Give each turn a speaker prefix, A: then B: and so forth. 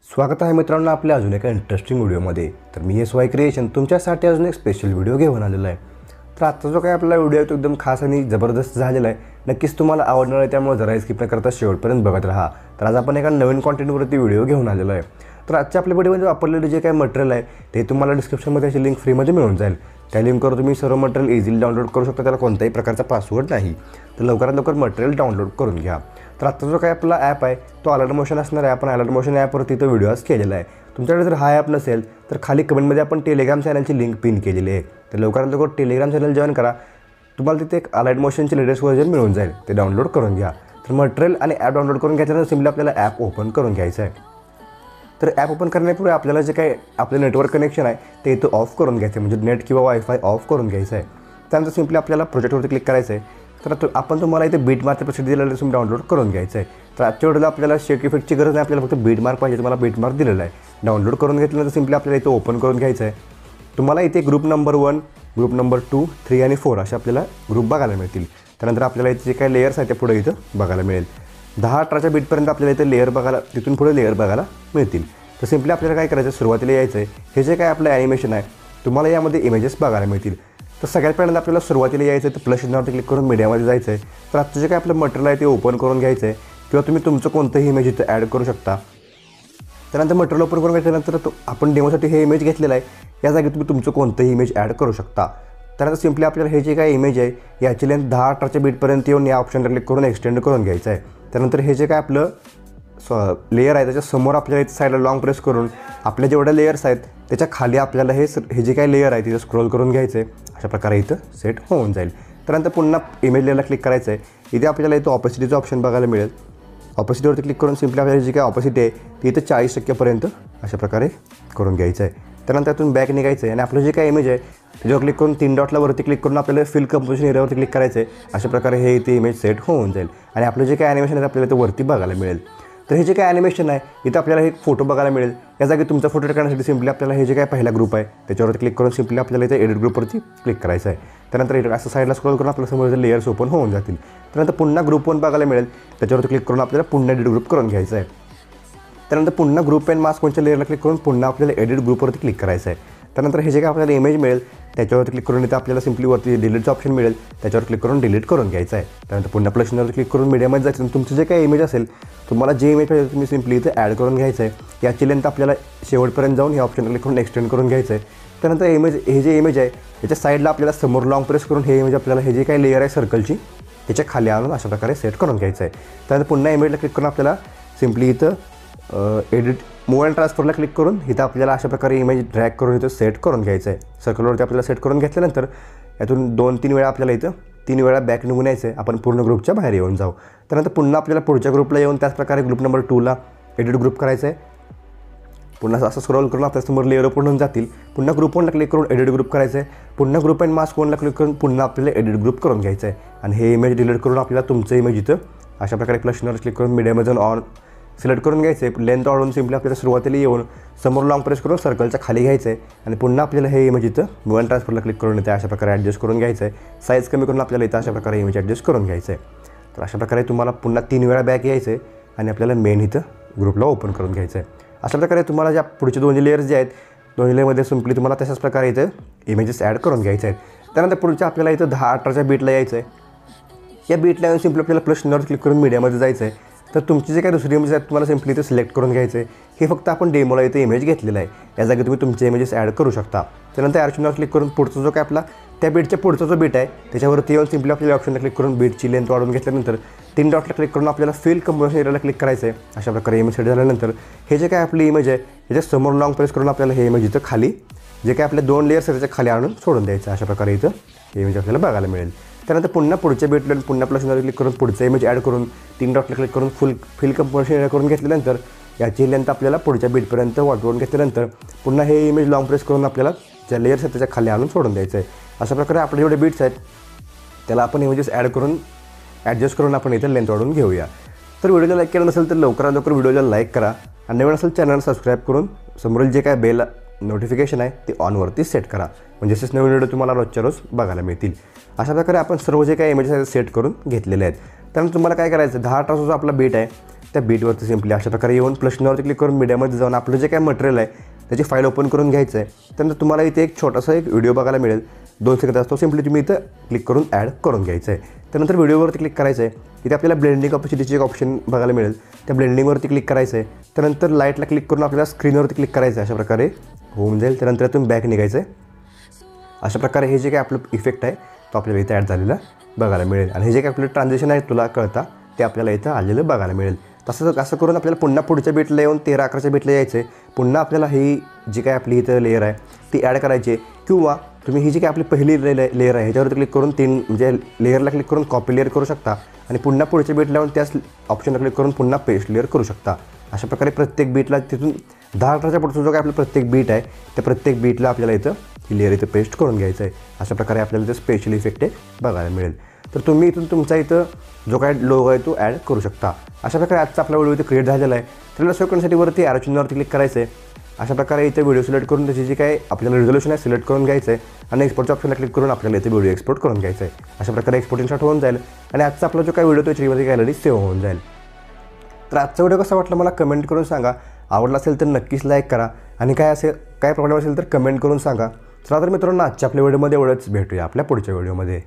A: स्वागत आहे मित्रांनो आपल्या अजून एका इंटरेस्टिंग व्हिडिओमध्ये। तर मी SY क्रिएशन तुमच्यासाठी अजून एक स्पेशल व्हिडिओ घेऊन आलेला आहे। तर आजचा जो काही आपला व्हिडिओ आहे तो एकदम खास आणि जबरदस्त झालेला आहे, नक्कीच तुम्हाला आवडणार आहे, त्यामुळे जरा स्किप न करता शेवटपर्यंत बघत राहा। तर आज आपण एका नवीन कॉन्टेंटवरती व्हिडिओ घेऊन आलेलो आहे। तर आजच्या आपल्या व्हिडिओमध्ये वापरलेले जे काही मटेरियल आहे ते तुम्हाला डिस्क्रिप्शनमध्ये अशी लिंक फ्रीमध्ये मिळून जाईल। त्या लिंकवर तुम्ही सर्व मटेरियल इझिली डाउनलोड करू शकता, त्याला कोणत्याही प्रकारचा पासवर्ड नाही। तर लवकरात लवकर मटेरियल डाउनलोड करून घ्या। तर आत्ता जो काही आपला ॲप आहे तो अलर्ट मोशन असणार आहे। आपण अलर्ट मोशन ॲपवरती तो व्हिडिओ आज केलेला आहे। तुमच्याकडे जर हा ॲप नसेल तर खाली कमेंटमध्ये आपण टेलिग्राम चॅनलची लिंक पिन केलेली आहे। तर लवकरात लवकर टेलिग्राम चॅनल जॉईन करा, तुम्हाला तिथे एक अलर्ट मोशनचे लेटेस्ट व्हर्जन मिळून जाईल, ते डाउनलोड करून घ्या। तर मटेरियल आणि ॲप डाउनलोड करून घ्यायच्यानंतर सिम्पली आपल्याला ॲप ओपन करून घ्यायचं आहे। तर ॲप ओपन करण्यापूर्वी आपल्याला जे काही आपलं नेटवर्क कनेक्शन आहे ते इथं ऑफ करून घ्यायचं आहे, म्हणजे नेट किंवा वायफाय ऑफ करून घ्यायचं आहे। त्यानंतर सिम्पली आपल्याला प्रोजेक्टवरती क्लिक करायचं आहे। तर आपण तुम्हाला इथे बीट मार्कचं प्रोसेस दिलेलं आहे, तुम्ही डाउनलोड करून घ्यायचं आहे। तर आजच्या व्हिडिओला आपल्याला शेक इफेक्टची गरज नाही, आपल्याला फक्त बीट मार्क पाहिजे, तुम्हाला बीट मार्क दिलेला आहे। डाउनलोड करून घेतल्यानंतर सिम्पली आपल्याला इथे ओपन करून घ्यायचं आहे। तुम्हाला इथे ग्रुप नंबर 1, ग्रुप नंबर 2, 3 आणि 4 असे आपल्याला ग्रुप बघायला मिळतील। त्यानंतर आपल्याला इथे जे काही लेयर्स आहेत ते पुढे इथं बघायला मिळेल। 10-18च्या बीटपर्यंत आपल्याला इथे लेयर बघायला, तिथून पुढे लेयर बघायला मिळतील। तर सिम्पली आपल्याला काय करायचं, सुरुवातीला यायचं आहे। हे जे काय आपलं ॲनिमेशन आहे तुम्हाला यामध्ये इमेजेस बघायला मिळतील। तर सगळ्यात पहिल्यांदा आपल्याला सुरुवातीला यायचं आहे, तर प्लस चिन्हावरती क्लिक करून मीडियामध्ये जायचं आहे। तर आजचं जे काय आपलं मटेरियल आहे ते ओपन करून घ्यायचं आहे, किंवा तुम्ही तुमचं कोणतंही इमेज इथं ॲड करू शकता। त्यानंतर मटेरियल ओपन करून घेतल्यानंतर आपण डेमोसाठी हे इमेज घेतलेलं आहे, या जागी तुम्ही तुमचं कोणतंही इमेज ॲड करू शकता। त्यानंतर सिम्पली आपल्याला हे जे काही इमेज आहे याची लेंथ 10-18च्या बीटपर्यंत येऊन या ऑप्शनला क्लिक करून एक्सटेंड करून घ्यायचं आहे। त्यानंतर हे जे काय आपलं लेयर आहे त्याच्यासमोर आपल्याला इथे साईडला लॉंग प्रेस करून आपल्या जेवढ्या लेयर्स आहेत त्याच्या खाली आपल्याला हे जे काही लेयर आहे तिथं स्क्रोल करून घ्यायचं आहे। अशा प्रकारे इथं सेट होऊन जाईल। त्यानंतर पुन्हा इमेज लेयरला क्लिक करायचं आहे। इथे आपल्याला इथं ऑपॉसिटीचं ऑप्शन बघायला मिळेल। ऑपॉसिटीवरती क्लिक करून सिम्पली आपल्याला जी काही ऑपॉसिटी आहे ती इथं 40%पर्यंत अशा प्रकारे करून घ्यायचं आहे। त्यानंतर त्यातून बॅक निघायचं आहे आणि आपलं जे काही इमेज आहे त्याच्यावर क्लिक करून 3 डॉटला वरती क्लिक करून आपल्याला फिल कंपोजिशन एरियावरती क्लिक करायचं आहे। अशा प्रकारे हे इथे इमेज सेट होऊन जाईल आणि आपलं जे काही ॲनिमेशन आहे आपल्याला इथं वरती बघायला मिळेल। तर हे जे काही ॲनिमेशन आहे इथं आपल्याला एक फोटो बघायला मिळेल। या जागी तुमचा फोटो टाकण्यासाठी सिम्पली आपल्याला हे जे काही पहिला ग्रुप आहे त्याच्यावरती क्लिक करून सिम्पली आपल्याला इथे एडिट ग्रुपवरती क्लिक करायचं आहे। त्यानंतर असं साईडला स्क्रोल करून आपल्या समोर लेयर्स ओपन होऊन जातील। त्यानंतर पुन्हा ग्रुप 1 बघायला मिळेल, त्याच्यावरती क्लिक करून आपल्याला पुन्हा एडिट ग्रुप करून घ्यायचं आहे। त्यानंतर पुन्हा ग्रुप अँड मास्क 1च्या लेयरला क्लिक करून पुन्हा आपल्याला एडिट ग्रुपवरती क्लिक करायचं आहे। त्यानंतर हे जे काही आपल्याला इमेज मिळेल त्याच्यावरती क्लिक करून इथे आपल्याला सिम्पली वरती डिलीटचं ऑप्शन मिळेल, त्याच्यावर क्लिक करून डिलीट करून घ्यायचं आहे। त्यानंतर पुन्हा प्लस चिन्हावर क्लिक करून मीडियामध्ये जायचं, तुमचं जे काही इमेज असेल तुम्हाला जे इमेज पाहिजे तुम्ही सिम्पली इथे ॲड करून घ्यायचं आहे। याची लेंथ आपल्याला शेवटपर्यंत जाऊन हे ऑप्शन क्लिक करून एक्सटेंड करून घ्यायचं आहे। त्यानंतर हे जे इमेज आहे त्याच्या साईडला आपल्याला समोर लॉंग प्रेस करून हे इमेज आपल्याला हे जे काही लेयर आहे सर्कलची त्याच्या खाली आणून अशा प्रकारे सेट करून घ्यायचं आहे। त्यानंतर पुन्हा इमेजला क्लिक करून आपल्याला सिम्पली इथं एडिट मूव अँड ट्रान्सफरला क्लिक करून इथं आपल्याला अशा प्रकारे इमेज ड्रॅग करून इथं सेट करून घ्यायचं आहे। सर्कलवरती आपल्याला सेट करून घेतल्यानंतर यातून 2-3 वेळा आपल्याला इथं 3 वेळा बॅक निघून यायचं आहे, आपण पूर्ण ग्रुपच्या बाहेर येऊन जाऊ। त्यानंतर पुन्हा आपल्याला पुढच्या ग्रुपला येऊन त्याच प्रकारे ग्रुप नंबर 2ला एडिट ग्रुप करायचं आहे। पुन्हा असं स्क्रोल करून आपल्यासमोर लेयर ओपन होऊन जातील। पुन्हा ग्रुप 1ला क्लिक करून एडिट ग्रुप करायचं आहे। पुन्हा ग्रुप अँड मास्क 1ला क्लिक करून पुन्हा आपल्याला एडिट ग्रुप करून घ्यायचं आहे आणि हे इमेज डिलीट करून आपल्याला तुमचं इमेज इथं अशा प्रकारे प्लस चिन्हावर क्लिक करून मीडियामध्ये जाऊन ऑन सिलेक्ट करून घ्यायचं आहे। लेंथ वाढवून सिम्पली आपल्याला सुरुवातीला येऊन समोर लॉंग प्रेस करून सर्कलच्या खाली घ्यायचं आहे आणि पुन्हा आपल्याला हे इमेज इथं मूव अँड ट्रान्सफरला क्लिक करून इथे अशा प्रकारे ॲडजस्ट करून घ्यायचं आहे। साईज कमी करून आपल्याला इथं अशा प्रकारे इमेज ॲडजस्ट करून घ्यायचं आहे। तर अशा प्रकारे तुम्हाला पुन्हा 3 वेळा बॅक यायचं आहे आणि आपल्याला मेन इथं ग्रुपला ओपन करून घ्यायचं आहे। अशा प्रकारे तुम्हाला ज्या पुढचे 2 लेयर्स जे आहेत 2 लेयरमध्ये सिम्पली तुम्हाला तशाच प्रकारे इथं इमेजेस ॲड करून घ्यायचे आहेत। त्यानंतर पुढच्या आपल्याला इथं 10-18च्या बीटला यायचं आहे। या बीटला येऊन सिम्पली आपल्याला प्लस चिन्हावर क्लिक करून मीडियामध्ये जायचं आहे। तर तुमची जे काही दुसरी इमेज आहेत तुम्हाला सिम्पली इथे सिलेक्ट करून घ्यायचं आहे। हे फक्त आपण डेमोला इथे इमेज घेतलेलं आहे, या जागी तुम्ही तुमचे इमेजेस ॲड करू शकता। त्यानंतर ॲड चिन्हावर क्लिक करून पुढचा जो काय आपला त्या बीटच्या पुढचा जो बीट आहे त्याच्यावरती येऊन सिम्पली आपल्याला ऑप्शनला क्लिक करून बीटची लेंथ वाढवून घेतल्यानंतर 3 डॉटला क्लिक करून आपल्याला फिल कंपोजिशन एरियाला क्लिक करायचं आहे। अशा प्रकारे इमेज सेट झाल्यानंतर हे जे काय आपली इमेज आहे याच्या समोर लॉंग प्रेस करून आपल्याला हे इमेज इथं खाली जे काय आपल्या 2 लेयर्स आहेत त्याच्या खाली आणून सोडून द्यायचं। अशा प्रकारे इथं हे इमेज आपल्याला बघायला मिळेल। त्यानंतर पुन्हा पुढच्या बीटला पुन्हा प्लस चिन्हावर क्लिक करून पुढचा इमेज ॲड करून 3 डॉटला क्लिक करून फिल कंपोजिशन एरिया करून घेतल्यानंतर याची लेंथ आपल्याला पुढच्या बीटपर्यंत वाढवून घेतल्यानंतर पुन्हा हे इमेज लॉंग प्रेस करून आपल्याला ज्या लेयर्स आहेत त्याच्या खाली आणून सोडून द्यायचं आहे। अशा प्रकारे आपले जेवढे बीट्स आहेत त्याला आपण इमेजेस ॲड करून ॲडजस्ट करून आपण इथे लेंथ वाढवून घेऊया। तर व्हिडिओला लाईक केलं नसेल तर लवकरात लवकर व्हिडिओला लाईक करा आणि नवीन असेल चॅनल सबस्क्राईब करून समोरील जे काय बेल नोटिफिकेशन आहे ते ऑनवरती सेट करा, म्हणजे असेच नवीन व्हिडिओ तुम्हाला रोजच्या रोज बघायला मिळतील। अशा प्रकारे आपण सर्व जे काही इमेजेस आहेत सेट करून घेतलेले आहेत। त्यानंतर तुम्हाला काय करायचं 10-18चा जो आपला बीट आहे त्या बीटवरती सिम्पली अशा प्रकारे येऊन प्लसवरती क्लिक करून मीडियामध्ये जाऊन आपलं जे काय मटेरियल आहे त्याची फाईल ओपन करून घ्यायचं आहे. त्यानंतर तुम्हाला इथे एक छोटासा एक व्हिडिओ बघायला मिळेल, 2 सेकंद असतो. सिम्पली तुम्ही इथं क्लिक करून ॲड करून घ्यायचं आहे. त्यानंतर व्हिडिओवरती क्लिक करायचं आहे. इथे आपल्याला ब्लेंडिंग ऑपॉर्च्युनिटीचे एक ऑप्शन बघायला मिळेल, त्या ब्लेंडिंगवरती क्लिक करायचं आहे. त्यानंतर लाईटला क्लिक करून आपल्याला स्क्रीनवरती क्लिक करायचं आहे. अशा प्रकारे होऊन जाईल. त्यानंतर तुम्ही बॅक निघायचं आहे. अशा प्रकारे हे जे काही आपलं इफेक्ट आहे तो आपल्याला इथं ॲड झालेला बघायला मिळेल. आणि हे जे काही आपलं ट्रान्झॅक्शन आहे तुला कळता ते आपल्याला इथं आलेलं बघायला मिळेल. असं करून आपल्याला पुन्हा पुढच्या बीटला येऊन 13-11च्या बीटला यायचं आहे. पुन्हा आपल्याला ही जी काय आपली इथं लेअर आहे ती ॲड करायची आहे. किंवा तुम्ही ही जी काय आपली पहिली लेअर आहे ह्याच्यावरती क्लिक करून म्हणजे लेअरला क्लिक करून कॉपी लेअर करू शकता आणि पुन्हा पुढच्या बीटला येऊन त्याच ऑप्शनला क्लिक करून पुन्हा पेस्ट लेअर करू शकता. अशा प्रकारे प्रत्येक बीटला तिथून 10-11च्या पुढचा जो काय आपलं प्रत्येक बीट आहे त्या प्रत्येक बीटला आपल्याला इथं ही लेअर इथं पेस्ट करून घ्यायचं आहे. अशा प्रकारे आपल्याला इथं स्पेशल इफेक्ट बघायला मिळेल. तर तुम्ही इथून तुमचा इथं जो काय लोगो आहे तो ॲड करू शकता. अशा प्रकारे आजचा आपला व्हिडिओ इथे क्रिएट झालेला आहे. त्याला सेव्ह करण्यासाठी वरती ॲरो चिन्हावरती क्लिक करायचं आहे. अशा प्रकारे इथे व्हिडिओ सिलेक्ट करून त्याची जी काय आपल्याला रिझोल्यूशन आहे सिलेक्ट करून घ्यायचं आहे आणि एक्सपोर्टच्या ऑप्शनला क्लिक करून आपल्याला इथे व्हिडिओ एक्सपोर्ट करून घ्यायचं आहे. अशा प्रकारे एक्सपोर्टिंग स्टार्ट होऊन जाईल आणि आजचा आपला जो काय व्हिडिओ तो याच्यामध्ये गॅलरी सेव्ह होऊन जाईल. तर आजचा व्हिडिओ कसा वाटला मला कमेंट करून सांगा. आवडला असेल तर नक्कीच लाईक करा आणि काय प्रॉब्लेम असेल तर कमेंट करून सांगा. चला तर मित्रांनो, आजच्या आपल्या व्हिडिओमध्ये एवढंच. भेटूया आपल्या पुढच्या व्हिडिओमध्ये.